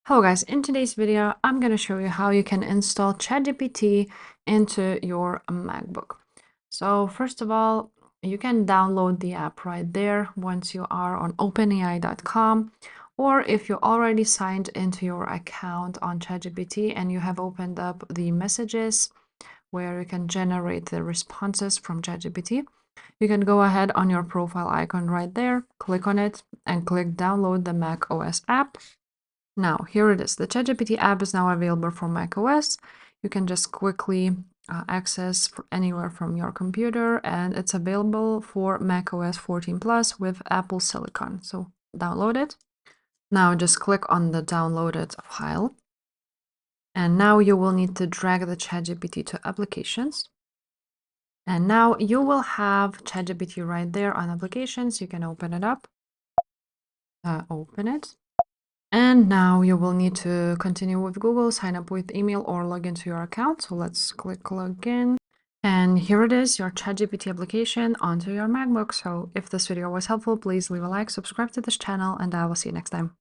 Hello guys, in today's video, I'm going to show you how you can install ChatGPT into your MacBook. So first of all, you can download the app right there once you are on openai.com, or if you're already signed into your account on ChatGPT and you have opened up the messages where you can generate the responses from ChatGPT, you can go ahead on your profile icon right there, click on it, and click download the Mac OS app. Now, here it is. The ChatGPT app is now available for macOS. You can just quickly access anywhere from your computer, and it's available for macOS 14 Plus with Apple Silicon. So download it. Now just click on the downloaded file. And now you will need to drag the ChatGPT to applications. And now you will have ChatGPT right there on applications. You can open it up. Open it. And now you will need to continue with Google, sign up with email, or log into your account. So let's click login. And here it is, your ChatGPT application onto your MacBook. So if this video was helpful, please leave a like, subscribe to this channel, and I will see you next time.